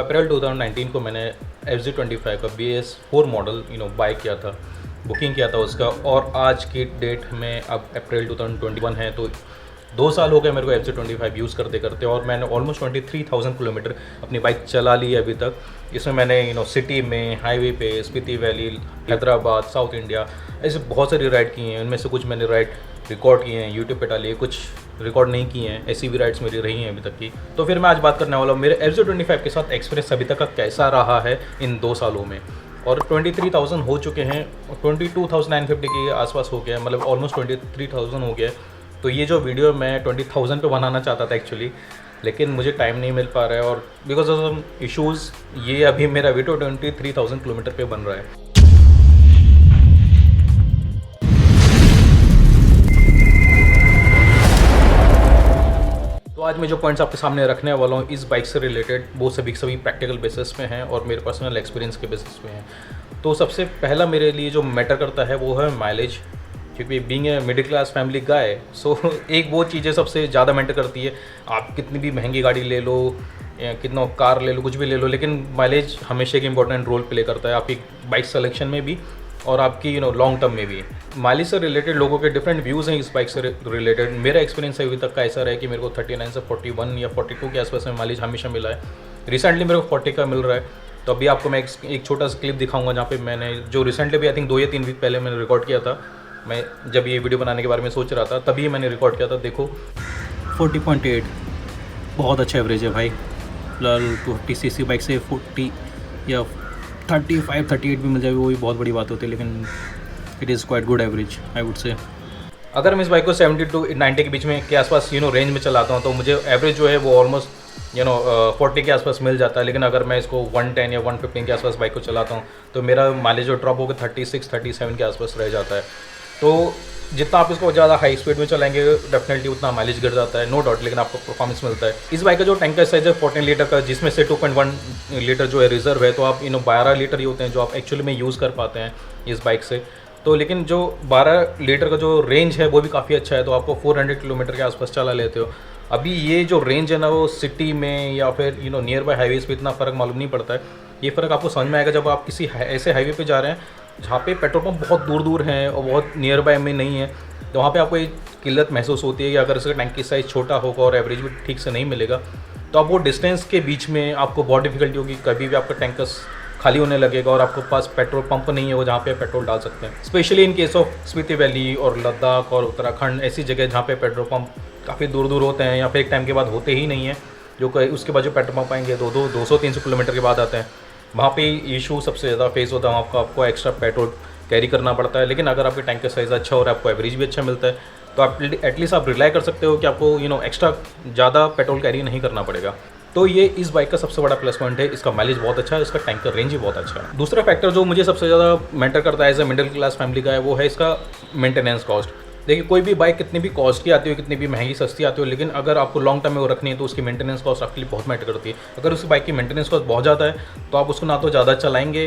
अप्रैल 2019 को मैंने FZ25 का BS4 मॉडल बाय किया था, बुकिंग किया था उसका। और आज की डेट में अब अप्रैल 2021 है, तो 2 साल हो गए मेरे को FZ25 यूज़ करते करते। और मैंने ऑलमोस्ट 23,000 किलोमीटर अपनी बाइक चला ली है अभी तक। इसमें मैंने सिटी में, हाईवे पे, Spiti valley, Hyderabad, south India, ऐसे बहुत सारी राइड की हैं। उनमें से कुछ मैंने राइड रिकॉर्ड किए हैं, यूट्यूब पे डाली है, कुछ रिकॉर्ड नहीं किए हैं। ऐसी भी राइड्स मेरी रही हैं अभी तक की। तो फिर मैं आज बात करने वाला हूँ मेरे FZ25 के साथ एक्सपीरियंस अभी तक का कैसा रहा है इन 2 सालों में। और 23,000 हो चुके हैं, 22,950 के आसपास हो गया, मतलब ऑलमोस्ट 23,000 हो गया। तो ये जो वीडियो मैं 20,000 पे बनाना चाहता था एक्चुअली, लेकिन मुझे टाइम नहीं मिल पा रहा है। और बिकॉज ऑफ सम इश्यूज़ ये अभी मेरा वीडियो 23,000 किलोमीटर पे बन रहा है। तो आज मैं जो पॉइंट्स आपके सामने रखने वाला हूँ इस बाइक से रिलेटेड, वो सभी प्रैक्टिकल बेसिस पे हैं और मेरे पर्सनल एक्सपीरियंस के बेसिस पे हैं। तो सबसे पहला मेरे लिए जो मैटर करता है वो है माइलेज, क्योंकि being a middle class family guy, so एक वो चीज़ें सबसे ज़्यादा मैटर करती है। आप कितनी भी महंगी गाड़ी ले लो या कितना कार ले लो, कुछ भी ले लो, लेकिन माइलेज हमेशा एक इंपॉर्टेंट रोल प्ले करता है आपकी बाइक सिलेक्शन में भी और आपकी लॉन्ग टर्म में भी। माइलेज से रिलेटेड लोगों के डिफरेंट व्यूज़ हैं इस बाइक से रिलेटेड। मेरा एक्सपीरियंस अभी तक का ऐसा रहा है कि मेरे को 39 से 41 या 42 के आसपास में माइलेज हमेशा मिला है। रिसेंटली मेरे को 40 का मिल रहा है। तो अभी आपको मैं एक छोटा सा क्लिप दिखाऊंगा जहाँ पे मैंने जो रिसेंटली भी आई थिंक 2 या 3 वीक पहले मैंने रिकॉर्ड किया था। मैं जब ये वीडियो बनाने के बारे में सोच रहा था तभी मैंने रिकॉर्ड किया था। देखो 40.8 बहुत अच्छा एवरेज है भाई। फिलहाल 20cc बाइक से 40 या 35-38 भी मिल जाए वो भी बहुत बड़ी बात होती है, लेकिन it is quite good average I would say. अगर मैं इस बाइक को 70 to 90 के बीच में के आसपास रेंज में चलाता हूँ तो मुझे एवरेज जो है वो ऑलमोस्ट 40 के आसपास मिल जाता है। लेकिन अगर मैं इसको 110 या 115 के आसपास बाइक को चलाता हूँ तो मेरा माइलेज जो ड्रॉप होकर 36-37 के आसपास रह जाता है। तो जितना आप इसको ज़्यादा हाई स्पीड में चलाएंगे डेफिनेटली उतना माइलेज गिर जाता है, नो डाउट, लेकिन आपको परफॉर्मेंस मिलता है। इस बाइक का जो टैंक का साइज है 14 लीटर का, जिसमें से 2.1 लीटर जो है रिजर्व है। तो आप 12 लीटर ही होते हैं जो आप एक्चुअली में यूज़ कर पाते हैं इस बाइक से। तो लेकिन जो 12 लीटर का जो रेंज है वो भी काफ़ी अच्छा है, तो आपको 400 किलोमीटर के आसपास चला लेते हो। अभी ये जो रेंज है ना वो सिटी में या फिर नियर बाय हाईवेज़ पे इतना फ़र्क मालूम नहीं पड़ता है। ये फ़र्क आपको समझ में आएगा जब आप किसी ऐसे हाईवे पे जा रहे हैं जहाँ पे पेट्रोल पंप बहुत दूर दूर हैं और बहुत नियर बाय में नहीं है। तो वहाँ पे आपको एक किल्लत महसूस होती है कि अगर इसका टैंक की साइज़ छोटा होगा और एवरेज भी ठीक से नहीं मिलेगा तो आप वो डिस्टेंस के बीच में आपको बहुत डिफिकल्टी होगी। कभी भी आपका टैंकस खाली होने लगेगा और आपके पास पेट्रोल पंप नहीं है वो जहाँ पे पेट्रोल डाल सकते हैं। Specially in case of Spiti valley और लद्दाख और उत्तराखंड, ऐसी जगह जहाँ पे पेट्रोल पंप काफ़ी दूर दूर होते हैं या फिर एक टाइम के बाद होते ही नहीं है, जो उसके बाद जो पेट्रोल पंप आएंगे 200-300 किलोमीटर के बाद आते हैं, वहाँ पे इशू सबसे ज़्यादा फेस होता है। आपको एक्स्ट्रा पेट्रोल कैरी करना पड़ता है। लेकिन अगर आपके टैंक का साइज़ अच्छा और आपको एवरेज भी अच्छा मिलता है तो आप एटलीस्ट आप रिलाई कर सकते हो कि आपको एक्स्ट्रा ज़्यादा पेट्रोल कैरी नहीं करना पड़ेगा। तो ये इस बाइक का सबसे बड़ा प्लस पॉइंट है। इसका माइलेज बहुत अच्छा है, इसका टैंक का रेंज भी बहुत अच्छा है। दूसरा फैक्टर जो मुझे सबसे ज़्यादा मैटर करता है as a middle class family का है वो है इसका मेंटेनेंस कॉस्ट। देखिए कोई भी बाइक कितनी भी कॉस्टली आती हो, कितनी भी महंगी सस्ती आती हो, लेकिन अगर आपको लॉन्ग टर्म में वो रखनी है तो उसकी मेंटेनेंस कॉस्ट आपके लिए बहुत मैटर करती है। अगर उस बाइक की मेंटेनेंस कॉस्ट बहुत ज़्यादा है तो आप उसको ना तो ज़्यादा चलाएंगे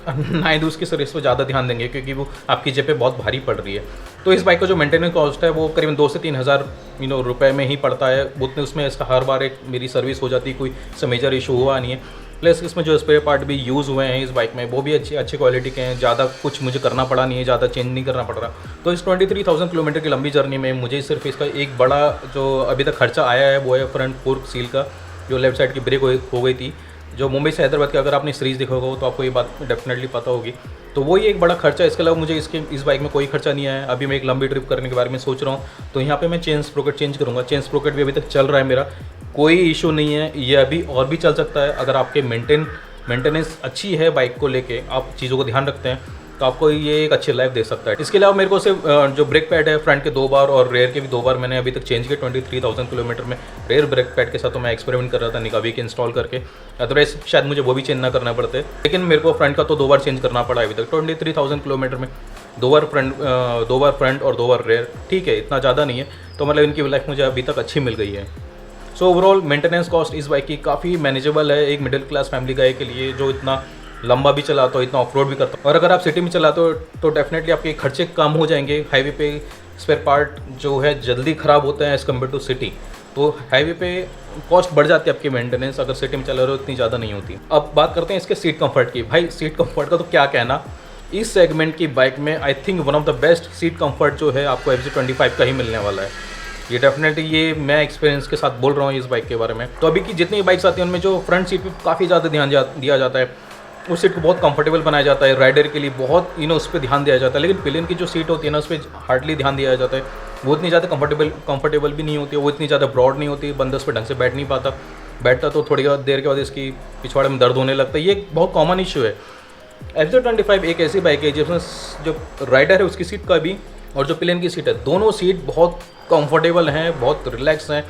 ना ही उसकी सर्विस पर ज़्यादा ध्यान देंगे, क्योंकि वो आपकी जेब पे बहुत भारी पड़ रही है। तो इस बाइक का जो मेंटेनेंस कॉस्ट है वो करीबन 2 से 3 हज़ार रुपये में ही पड़ता है। उतने उसमें इसका हर बार एक मेरी सर्विस हो जाती है, कोई से मेजर इशू हुआ नहीं है। प्लस इसमें जो स्पेयर पार्ट भी यूज़ हुए हैं इस बाइक में वो भी अच्छी क्वालिटी के हैं। ज़्यादा कुछ मुझे करना पड़ा नहीं है, ज़्यादा चेंज नहीं करना पड़ रहा। तो इस 23,000 किलोमीटर की लंबी जर्नी में मुझे सिर्फ इसका एक बड़ा जो अभी तक खर्चा आया है वो है फ्रंट फोर्क सील का, जो लेफ्ट साइड की ब्रेक हो गई थी। जो मुंबई से हैदराबाद की अगर आपने सीरीज़ देखा होगा तो आपको ये बात डेफिनेटली पता होगी। तो वो ये एक बड़ा खर्चा है। इसके अलावा मुझे इस बाइक में कोई खर्चा नहीं आया है। अभी मैं एक लंबी ट्रिप करने के बारे में सोच रहा हूँ तो यहाँ पे मैं चेन स्प्रोकेट चेंज करूँगा। चेन स्प्रोकेट भी अभी तक चल रहा है मेरा, कोई इशू नहीं है। ये अभी और भी चल सकता है अगर आपके मेंटेनेंस अच्छी है बाइक को लेके, आप चीज़ों को ध्यान रखते हैं तो आपको ये एक अच्छी लाइफ दे सकता है। इसके अलावा मेरे को सिर्फ जो ब्रेक पैड है फ्रंट के 2 बार और रेयर के भी 2 बार मैंने अभी तक चेंज किए 23,000 किलोमीटर में। रेयर ब्रेक पैड के साथ तो मैं एक्सपेरिमेंट कर रहा था निकाबी के इंस्टॉल करके, अदरवाइज शायद मुझे वो भी चेंज ना करना पड़ते, लेकिन मेरे को फ्रंट का तो 2 बार चेंज करना पड़ा अभी तक। 23,000 किलोमीटर में 2 बार फ्रंट और 2 बार रेयर, ठीक है, इतना ज़्यादा नहीं है। तो मतलब इनकी लाइफ मुझे अभी तक अच्छी मिल गई है। सो ओवरऑल मेंटेनेंस कॉस्ट इस बाइक की काफ़ी मैनेजेबल है एक मिडिल क्लास फैमिली गाय के लिए, जो इतना लंबा भी चलाता हो, इतना ऑफ रोड भी करता हो। और अगर आप सिटी में चलाते हो तो डेफिनेटली आपके खर्चे कम हो जाएंगे। हाईवे पे स्पेयर पार्ट जो है जल्दी ख़राब होते हैं एज़ कम्पेयर टू सिटी। तो हाईवे पे कॉस्ट बढ़ जाती है आपकी मेंटेनेंस, अगर सिटी में चला रहे हो इतनी ज़्यादा नहीं होती। अब बात करते हैं इसके सीट कंफर्ट की। भाई सीट कंफर्ट का तो क्या कहना, इस सेगमेंट की बाइक में I think one of the best seat comfort जो है आपको FZ25 का ही मिलने वाला है। ये डेफिनेटली, ये मैं एक्सपीरियंस के साथ बोल रहा हूँ इस बाइक के बारे में। तो अभी की जितनी बाइक्स आती हैं उनमें जो फ्रंट सीट पे काफ़ी ज़्यादा ध्यान दिया जाता है, उस सीट को बहुत कंफर्टेबल बनाया जाता है, राइडर के लिए बहुत उस पर ध्यान दिया जाता है। लेकिन पिलियन की जो सीट होती है ना, उस पर हार्डली ध्यान दिया जाता है। वो इतनी ज़्यादा कंफर्टेबल भी नहीं होती है, वो इतनी ज़्यादा ब्रॉड नहीं होती, बंदा उस पर ढंग से बैठ नहीं पाता, बैठता तो थोड़ी देर के बाद इसकी पिछवाड़े में दर्द होने लगता है। ये एक बहुत कॉमन इशू है। FZ25 एक ऐसी बाइक है जिसमें जो राइडर है उसकी सीट का भी और जो पिलियन की सीट है, दोनों सीट बहुत कंफर्टेबल हैं, बहुत रिलैक्स हैं।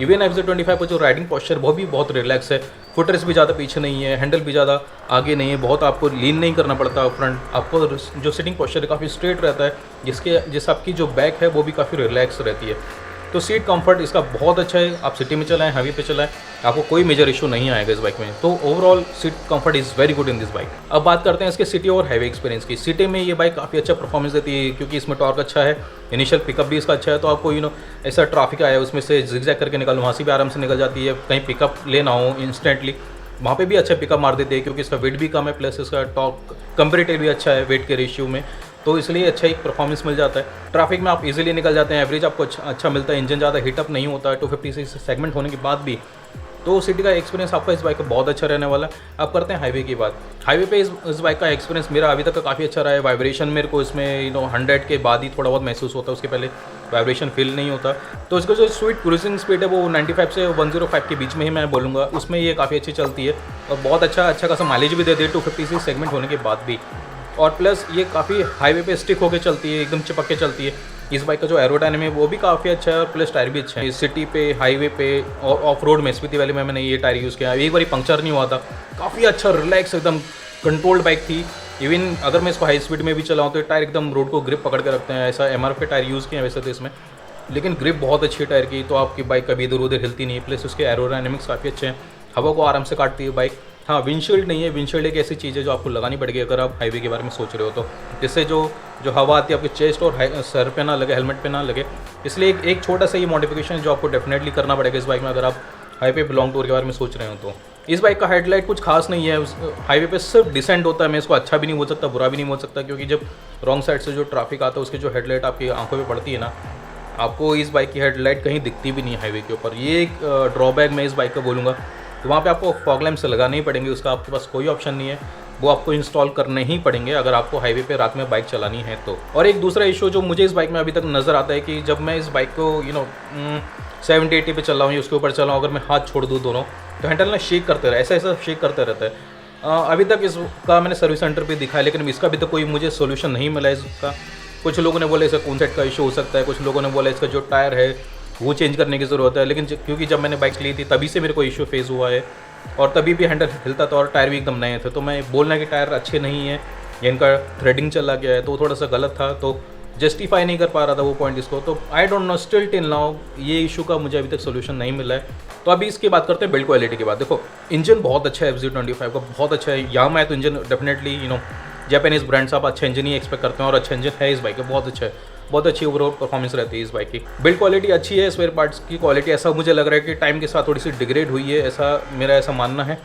इवन FZ25 का जो राइडिंग पोस्चर वो भी बहुत रिलैक्स है, फुटरेस्ट भी ज़्यादा पीछे नहीं है, हैंडल भी ज़्यादा आगे नहीं है, बहुत आपको लीन नहीं करना पड़ता फ्रंट, आपको जो सिटिंग पोस्चर है काफ़ी स्ट्रेट रहता है, जिससे आपकी जो बैक है वो भी काफ़ी रिलैक्स रहती है। तो सीट कंफर्ट इसका बहुत अच्छा है, आप सिटी में चलाएं, हाईवे पे चलाएं, आपको कोई मेजर इशू नहीं आएगा इस बाइक में। तो overall seat comfort is very good in this bike. अब बात करते हैं इसके सिटी और हाईवे एक्सपीरियंस की। सिटी में ये बाइक काफ़ी अच्छा परफॉर्मेंस देती है क्योंकि इसमें टॉर्क अच्छा है, इनिशियल पिकअप भी इसका अच्छा है। तो आपको ऐसा ट्रैफिक आया उसमें से जिगजैग करके निकालो, वहाँ से भी आराम से निकल जाती है। कहीं पिकअप लेना हो इंस्टेंटली, वहाँ पे भी अच्छा पिकअप मार देती है क्योंकि इसका वेट भी कम है, प्लस इसका टॉर्क कंपेरेटिव भी अच्छा है वेट के रेशियो में, तो इसलिए अच्छा एक परफॉर्मेंस मिल जाता है। ट्रैफिक में आप इजीली निकल जाते हैं, एवरेज आपको अच्छा मिलता है, इंजन ज़्यादा हीटअप नहीं होता है 250 सेगमेंट होने के बाद भी। तो सिटी का एक्सपीरियंस आपका इस बाइक का बहुत अच्छा रहने वाला है। अब करते हैं हाईवे की बात। हाईवे पे इस बाइक का एक्सपीरियंस मेरा अभी तक का काफ़ी अच्छा रहा है। वाइब्रेशन मेरे को इसमें 100 के बाद ही थोड़ा बहुत महसूस होता है, उसके पहले वाइब्रेशन फील नहीं होता। तो इसका जो स्वीट क्रूजिंग स्पीड है वो 95 से 105 के बीच में ही मैं बोलूँगा, उसमें ये काफ़ी अच्छी चलती है और बहुत अच्छा खासा माइलेज भी देती है 250 सेगमेंट होने के बाद भी। और प्लस ये काफ़ी हाईवे पे स्टिक होकर चलती है, एकदम चिपक के चलती है। इस बाइक का जो एरोडायनामिक है वो भी काफ़ी अच्छा है और प्लस टायर भी अच्छा है। सिटी पे, हाईवे पे और ऑफ रोड में स्पीति वैली में मैंने ये टायर यूज़ किया, एक बार पंक्चर नहीं हुआ था। काफ़ी अच्छा रिलैक्स एकदम कंट्रोल्ड बाइक थी। इवन अगर मैं इसको हाई स्पीड में भी चलाऊँ तो टायर एकदम रोड को ग्रिप पकड़ के रखते हैं। ऐसा MRF के टायर यूज़ किए हैं वैसे तो इसमें, लेकिन ग्रिप बहुत अच्छी है टायर की, तो आपकी बाइक कभी इधर उधर हिलती नहीं है। प्लस उसके एरोडायनामिक्स काफ़ी अच्छे हैं, हवा को आराम से काटती है बाइक। हाँ, विंडशील्ड नहीं है, विंडशील्ड एक ऐसी चीज़ है जो आपको लगानी पड़ेगी अगर आप हाईवे के बारे में सोच रहे हो तो, जिससे जो हवा आती है आपके चेस्ट और सर पे ना लगे, हेलमेट पे ना लगे। इसलिए एक छोटा सा ये मॉडिफिकेशन जो आपको डेफिनेटली करना पड़ेगा इस बाइक में अगर आप हाईवे पे लॉन्ग टूर के बारे में सोच रहे हो तो। इस बाइक का हेडलाइट कुछ खास नहीं है, हाईवे पे सिर्फ डिसेंट होता है। मैं इसको अच्छा भी नहीं बोल सकता, बुरा भी नहीं बोल सकता, क्योंकि जब रॉन्ग साइड से जो ट्रैफिक आता है उसकी जो हेडलाइट आपकी आंखों पे पड़ती है ना, आपको इस बाइक की हेडलाइट कहीं दिखती भी नहीं है हाईवे के ऊपर। ये एक ड्रॉबैक मैं इस बाइक का बोलूँगा। तो वहाँ पे आपको फॉग लैंप्स लगाने ही पड़ेंगे, उसका आपके पास कोई ऑप्शन नहीं है, वो आपको इंस्टॉल करने ही पड़ेंगे अगर आपको हाईवे पे रात में बाइक चलानी है तो। और एक दूसरा इशू जो मुझे इस बाइक में अभी तक नज़र आता है कि जब मैं इस बाइक को 70-80 पे चल रहा हूँ या उसके ऊपर चल रहा हूँ, अगर मैं हाथ छोड़ दूँ दोनों तो हैंडल ना शेक करते रहे, ऐसा शेक करते रहता है। अभी तक इसका मैंने सर्विस सेंटर पर दिखाया, लेकिन इसका अभी तक कोई मुझे सोल्यूशन नहीं मिला इसका। कुछ लोगों ने बोला इसका कौन सेट का इशू हो सकता है, कुछ लोगों ने बोला इसका जो टायर है वो चेंज करने की ज़रूरत है, लेकिन क्योंकि जब मैंने बाइक ली थी तभी से मेरे को इशू फेस हुआ है और तभी भी हैंडल हिलता था और टायर भी एकदम नए थे। तो मैं बोलना कि टायर अच्छे नहीं है या इनका थ्रेडिंग चला गया है तो थोड़ा सा गलत था, तो जस्टिफाई नहीं कर पा रहा था वो पॉइंट इसको। तो I don't know, still till now ये इशू का मुझे अभी तक सोल्यूशन नहीं मिला है। तो अभी इसकी बात करते हैं बिल्ड क्वालिटी की बात। देखो, इंजन बहुत अच्छा है FZ25 का, बहुत अच्छा है। यामाहा है तो इंजन डेफिनेटली जापानीज़ ब्रांड से आप अच्छा इंजन ही एक्सपेक्ट करते हैं और अच्छा इंजन है इस बाइक का, बहुत अच्छा है, बहुत अच्छी ओवरऑल परफॉर्मेंस रहती है इस बाइक की। बिल्ड क्वालिटी अच्छी है, स्पेयर पार्ट्स की क्वालिटी ऐसा मुझे लग रहा है कि टाइम के साथ थोड़ी सी डिग्रेड हुई है, मेरा ऐसा मानना है।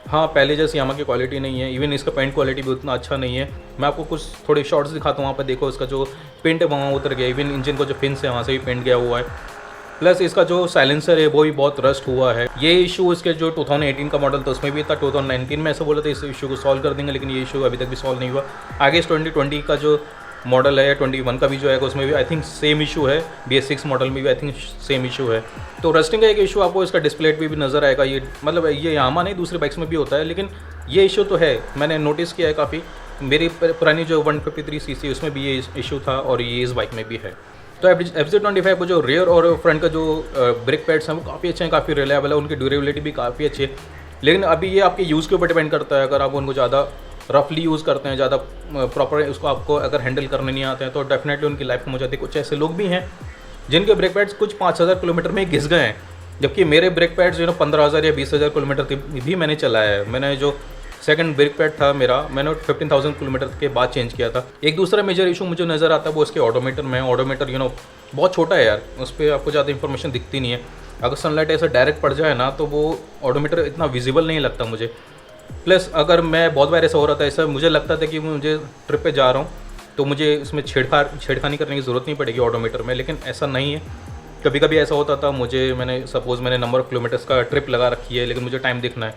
हाँ, पहले जैसे यामाहा की क्वालिटी नहीं है, इवन इसका पेंट क्वालिटी भी उतना अच्छा नहीं है। मैं आपको कुछ थोड़े शॉर्ट्स दिखाता हूँ, वहाँ पर देखो इसका जो पेंट है वहाँ उतर गया, इवन इंजन को जो फिन्स है वहाँ से भी पेंट गया हुआ है। प्लस इसका जो साइलेंसर है वो भी बहुत रस्ट हुआ है। ये इशू इसके जो 2018 का मॉडल था उसमें भी था, 2019 में ऐसा बोला था इस इशू को सॉल्व कर देंगे, लेकिन ये इशू अभी तक भी सॉल्व नहीं हुआ। आगे इस 2020 का जो मॉडल है, 21 का भी जो है उसमें भी आई थिंक सेम इशू है, BS6 मॉडल में भी आई थिंक सेम इशू है। तो रस्टिंग का एक इशू आपको इसका डिस्प्ले पे भी नज़र आएगा। ये मतलब ये यामाहा नहीं, दूसरे बाइक्स में भी होता है, लेकिन ये इशू तो है, मैंने नोटिस किया है काफ़ी। मेरी पुरानी जो 153cc उसमें भी ये इशू था और ये इस बाइक में भी है। तो FZ25 को जो रियर और फ्रंट का जो ब्रेक पैड्स हैं वो काफ़ी अच्छे हैं, काफ़ी रिलायबल है, उनकी ड्यूरेबिलिटी भी काफ़ी अच्छी है। लेकिन अभी ये आपके यूज़ के ऊपर डिपेंड करता है। अगर आप उनको ज़्यादा रफली यूज़ करते हैं, ज़्यादा प्रॉपर उसको आपको अगर हैंडल करने नहीं आते हैं तो डेफिनेटली उनकी लाइफ कम हो जाती है। कुछ ऐसे लोग भी हैं जिनके ब्रेक पैड्स कुछ 5000 किलोमीटर में घिस गए हैं, जबकि मेरे ब्रेक पैड्स 15,000 या 20,000 किलोमीटर भी मैंने चलाया है। मैंने जो सेकंड ब्रेक पैड था मेरा, मैंने 15,000 किलोमीटर के बाद चेंज किया था। एक दूसरा मेजर इशू मुझे नज़र आता है वो इसके ऑडोमीटर में। ऑडोमीटर बहुत छोटा है यार, उस पर आपको ज़्यादा इन्फॉर्मेशन दिखती नहीं है। अगर सनलाइट ऐसे डायरेक्ट पड़ जाए ना तो वो ऑडोमीटर इतना विजिबल नहीं लगता मुझे। प्लस अगर मैं बहुत बार ऐसा हो रहा था, ऐसा मुझे लगता था कि मुझे ट्रिप पे जा रहा हूँ तो मुझे इसमें छेड़खानी करने की ज़रूरत नहीं पड़ेगी ऑडोमीटर में, लेकिन ऐसा नहीं है। कभी कभी ऐसा होता था, मैंने नंबर ऑफ़ किलोमीटर्स का ट्रिप लगा रखी है, लेकिन मुझे टाइम देखना है,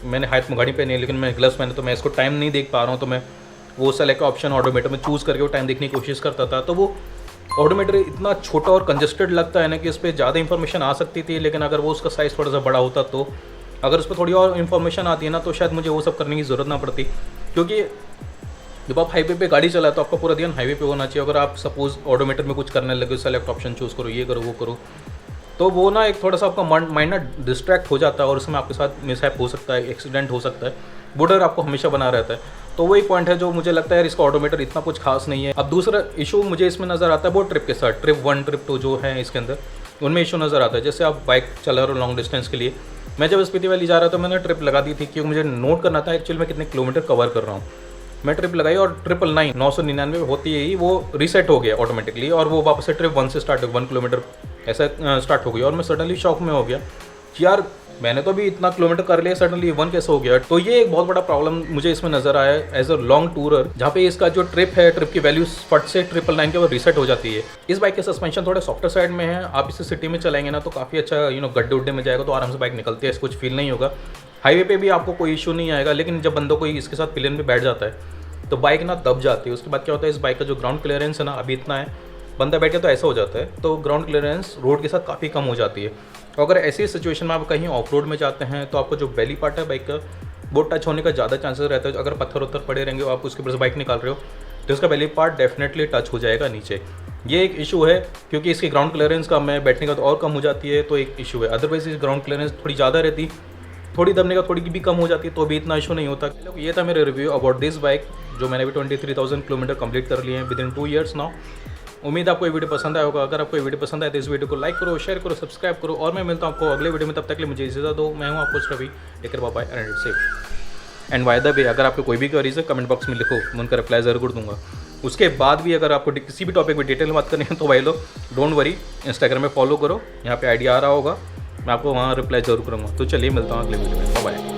मैंने हाथ में घड़ी पहनी है लेकिन मैं ग्लव्स पहने तो मैं इसको टाइम नहीं देख पा रहा हूँ, तो मैं वो सेलेक्ट ऑप्शन ऑडोमीटर में चूज़ करके वो टाइम देखने की कोशिश करता था। तो वो ऑडोमीटर इतना छोटा और कंजस्टेड लगता है ना कि इस पर ज़्यादा इन्फॉर्मेशन आ सकती थी, लेकिन अगर वो उसका साइज़ थोड़ा सा बड़ा होता तो अगर उस पर थोड़ी और इन्फॉर्मेशन आती है ना तो शायद मुझे वो सब करने की ज़रूरत ना पड़ती। क्योंकि जब आप हाईवे पे गाड़ी चलाए तो आपका पूरा ध्यान हाईवे पे होना चाहिए। अगर आप सपोज़ ऑडोमीटर में कुछ करने लगे, सेलेक्ट ऑप्शन चूज़ करो, ये करो वो करो, तो वो ना एक थोड़ा सा आपका माइंड ना डिस्ट्रैक्ट हो जाता है और उसमें आपके साथ मिसहैप हो सकता है, एक्सीडेंट हो सकता है। वो डर आपको हमेशा बना रहता है। तो वो एक पॉइंट है जो मुझे लगता है इसका ऑडोमीटर इतना कुछ खास नहीं है। अब दूसरा इशू मुझे इसमें नज़र आता है वो ट्रिप के साथ, ट्रिप 1 ट्रिप 2 जो है इसके अंदर, उनमें इशू नज़र आता है। जैसे आप बाइक चला रहे हो लॉन्ग डिस्टेंस के लिए, मैं जब स्पीति वैली जा रहा था मैंने ट्रिप लगा दी थी क्योंकि मुझे नोट करना था एक्चुअली मैं कितने किलोमीटर कवर कर रहा हूँ। मैं ट्रिप लगाई और 999 होती ही वो रीसेट हो गया ऑटोमेटिकली और वो वापस से ट्रिप 1 से स्टार्ट हो, 1 किलोमीटर ऐसा स्टार्ट हो गया। और मैं सडनली शॉक में हो गया कि यार मैंने तो भी इतना किलोमीटर कर लिया, सडनली 1 कैसे हो गया। तो ये एक बहुत बड़ा प्रॉब्लम मुझे इसमें नज़र आया एज अ लॉन्ग टूरर, जहाँ पे इसका जो ट्रिप है, ट्रिप की वैल्यू फट से 999 के वो रीसेट हो जाती है। इस बाइक के सस्पेंशन थोड़े सॉफ्टर साइड में है, आप इसे सिटी में चलाएंगे ना तो काफ़ी अच्छा गड्ढे उड्ढे में जाएगा तो आराम से बाइक निकलती है, ऐसा कुछ फील नहीं होगा। हाईवे पे भी आपको कोई इशू नहीं आएगा, लेकिन जब बंदों कोई इसके साथ पिलियन में बैठ जाता है तो बाइक ना दब जाती है। उसके बाद क्या होता है, इस बाइक का जो ग्राउंड क्लियरेंस है ना अभी इतना है, बंदा बैठे तो ऐसा हो जाता है, तो ग्राउंड क्लियरेंस रोड के साथ काफ़ी कम हो जाती है। तो अगर ऐसी सिचुएशन में आप कहीं ऑफ रोड में जाते हैं तो आपको जो बेली पार्ट है बाइक का वो टच होने का ज़्यादा चांसेस रहता है। अगर पत्थर उत्थर पड़े रहेंगे और आप उसके ऊपर से बाइक निकाल रहे हो तो उसका बेली पार्ट डेफिनेटली टच हो जाएगा नीचे। ये एक इशू है क्योंकि इसकी ग्राउंड क्लियरेंस कम है, बैठने का तो और कम हो जाती है, तो एक इशू है। अदरवाइज इस ग्राउंड क्लियरेंस थोड़ी ज़्यादा रहती, थोड़ी दबने का थोड़ी की भी कम हो जाती है तो भी इतना इशू नहीं होता। ये था मेरा रिव्यू अबाउट दिस बाइक, जो मैंने भी 23,000 किलोमीटर कंप्लीट कर लिए हैं विद इन 2 ईयर्स नाउ। उम्मीद आपको ये वीडियो पसंद आया होगा। अगर आपको ये वीडियो पसंद आए तो इस वीडियो को लाइक करो, शेयर करो, सब्सक्राइब करो और मैं मिलता हूँ आपको अगले वीडियो में। तब तक के लिए मुझे इजाज़त दो। मैं हूँ आपको Ravi, take care, bye bye and safe. And by the way, अगर आपको कोई भी क्वेरीज है कमेंट बॉक्स में लिखो, मैं उनका रिप्लाई ज़रूर दूंगा। उसके बाद भी अगर आपको किसी भी टॉपिक में डिटेल में बात करनी है तो भाई लो डोंट वरी, इंस्टाग्राम में फॉलो करो, यहाँ पे आईडी आ रहा होगा, मैं आपको वहाँ रिप्लाई ज़रूर करूँगा। तो चलिए मिलता हूँ अगले वीडियो में, बाय बाय।